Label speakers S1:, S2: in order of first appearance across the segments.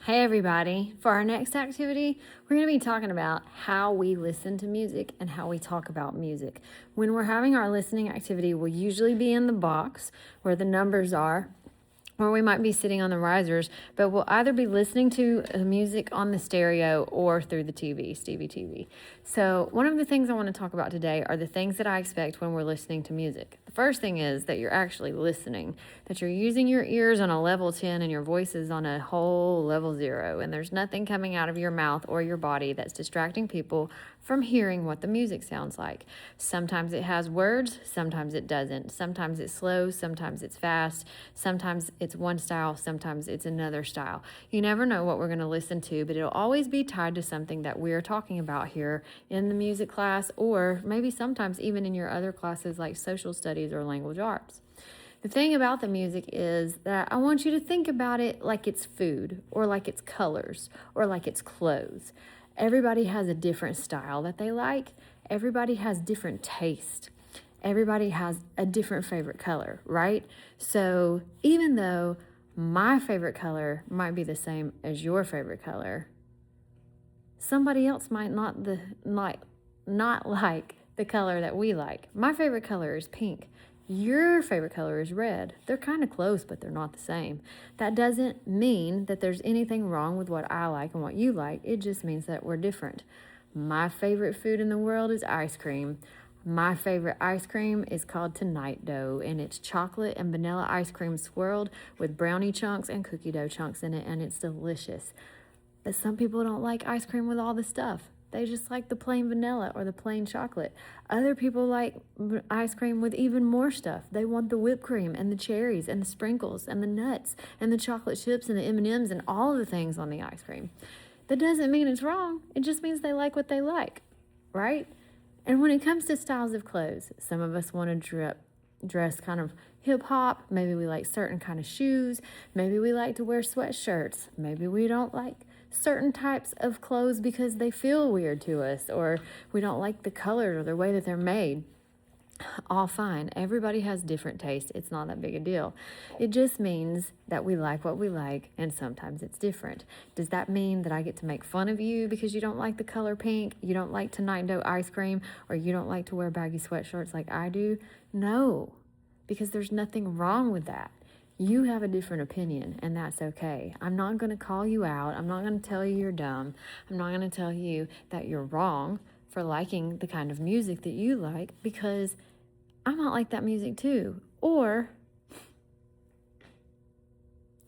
S1: Hey everybody, for our next activity, we're going to be talking about how we listen to music and how we talk about music. When we're having our listening activity, we'll usually be in the box where the numbers are, or we might be sitting on the risers, but we'll either be listening to music on the stereo or through the TV, Stevie TV. So one of the things I want to talk about today are the things that I expect when we're listening to music. The first thing is that you're actually listening, that you're using your ears on a level 10 and your voice is on a whole level 0, and there's nothing coming out of your mouth or your body that's distracting people from hearing what the music sounds like. Sometimes it has words, sometimes it doesn't. Sometimes it's slow, sometimes it's fast, sometimes it's one style, sometimes it's another style. You never know what we're going to listen to, but it'll always be tied to something that we're talking about here in the music class, or maybe sometimes even in your other classes like social studies or language arts. The thing about the music is that I want you to think about it like it's food, or like it's colors, or like it's clothes. Everybody has a different style that they like. Everybody has different taste. Everybody has a different favorite color, right? So even though my favorite color might be the same as your favorite color, somebody else might not like the color that we like. My favorite color is pink. Your favorite color is red. They're kind of close, but they're not the same. That doesn't mean that there's anything wrong with what I like and what you like. It just means that we're different. My favorite food in the world is ice cream. My favorite ice cream is called Tonight Dough, and it's chocolate and vanilla ice cream swirled with brownie chunks and cookie dough chunks in it, and it's delicious. But some people don't like ice cream with all the stuff. They just like the plain vanilla or the plain chocolate. Other people like ice cream with even more stuff. They want the whipped cream and the cherries and the sprinkles and the nuts and the chocolate chips and the M&Ms and all the things on the ice cream. That doesn't mean it's wrong. It just means they like what they like, right? And when it comes to styles of clothes, some of us want to dress kind of hip hop. Maybe we like certain kind of shoes. Maybe we like to wear sweatshirts. Maybe we don't like certain types of clothes because they feel weird to us, or we don't like the color or the way that they're made. All fine. Everybody has different tastes. It's not that big a deal. It just means that we like what we like, and sometimes it's different. Does that mean that I get to make fun of you because you don't like the color pink, you don't like Tonight Dough ice cream, or you don't like to wear baggy sweatshirts like I do? No, because there's nothing wrong with that. You have a different opinion, and that's okay. I'm not going to call you out. I'm not going to tell you you're dumb. I'm not going to tell you that you're wrong for liking the kind of music that you like, because I might like that music too. Or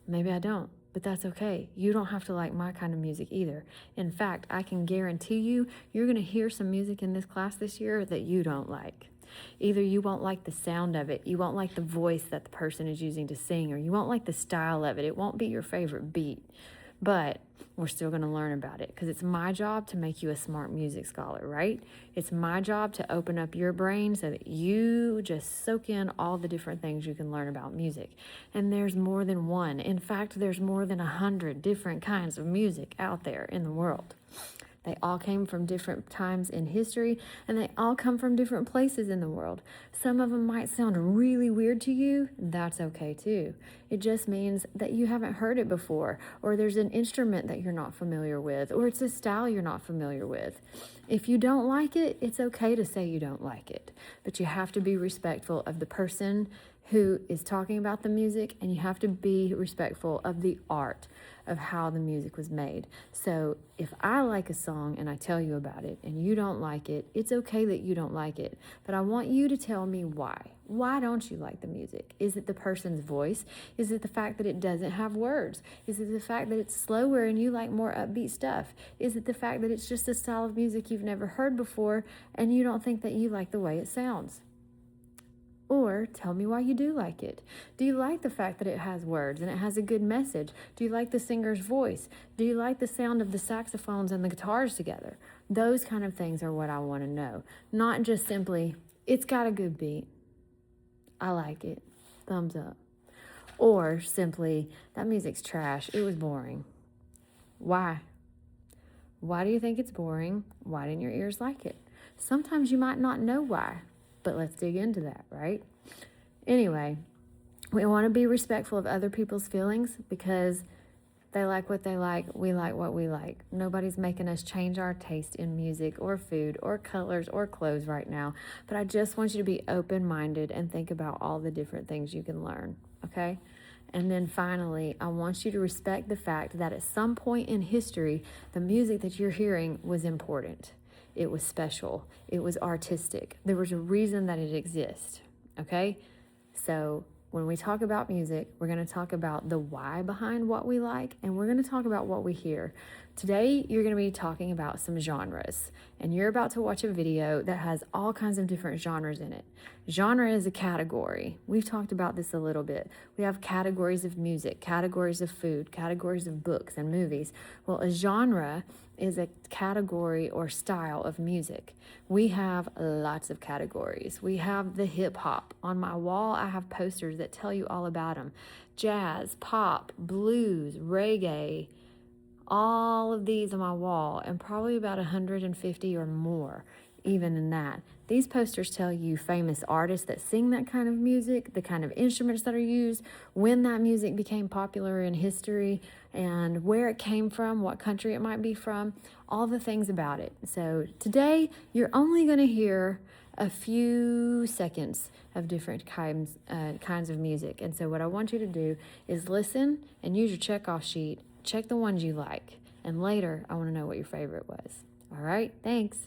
S1: maybe I don't, but that's okay. You don't have to like my kind of music either. In fact, I can guarantee you, you're going to hear some music in this class this year that you don't like. Either you won't like the sound of it, you won't like the voice that the person is using to sing, or you won't like the style of it. It won't be your favorite beat, but we're still going to learn about it, because it's my job to make you a smart music scholar, right? It's my job to open up your brain so that you just soak in all the different things you can learn about music. And there's more than one. In fact, there's more than 100 different kinds of music out there in the world. They all came from different times in history, and they all come from different places in the world. Some of them might sound really weird to you. That's okay too. It just means that you haven't heard it before, or there's an instrument that you're not familiar with, or it's a style you're not familiar with. If you don't like it, it's okay to say you don't like it, but you have to be respectful of the person who is talking about the music, and you have to be respectful of the art of how the music was made. So if I like a song and I tell you about it and you don't like it, it's okay that you don't like it, but I want you to tell me why. Why don't you like the music? Is it the person's voice? Is it the fact that it doesn't have words? Is it the fact that it's slower and you like more upbeat stuff? Is it the fact that it's just a style of music you've never heard before and you don't think that you like the way it sounds? Or tell me why you do like it. Do you like the fact that it has words and it has a good message? Do you like the singer's voice? Do you like the sound of the saxophones and the guitars together? Those kind of things are what I want to know. Not just simply, it's got a good beat. I like it. Thumbs up. Or simply, that music's trash. It was boring. Why? Why do you think it's boring? Why didn't your ears like it? Sometimes you might not know why, but let's dig into that, right? Anyway, we want to be respectful of other people's feelings, because They like what they like. We like what we like. Nobody's making us change our taste in music or food or colors or clothes right now. But I just want you to be open-minded and think about all the different things you can learn, okay? And then finally, I want you to respect the fact that at some point in history, the music that you're hearing was important. It was special. It was artistic. There was a reason that it exists, okay? So when we talk about music, we're going to talk about the why behind what we like, and we're going to talk about what we hear. Today, you're going to be talking about some genres, and you're about to watch a video that has all kinds of different genres in it. Genre is a category. We've talked about this a little bit. We have categories of music, categories of food, categories of books and movies. Well, a genre is a category or style of music. We have lots of categories. We have the hip hop. On my wall, I have posters that tell you all about them. Jazz, pop, blues, reggae, all of these on my wall, and probably about 150 or more, even in that. These posters tell you famous artists that sing that kind of music, the kind of instruments that are used, when that music became popular in history, and where it came from, what country it might be from, all the things about it. So today, you're only going to hear a few seconds of different kinds of music. And so what I want you to do is listen and use your checkoff sheet. Check the ones you like. And later, I want to know what your favorite was. All right, thanks.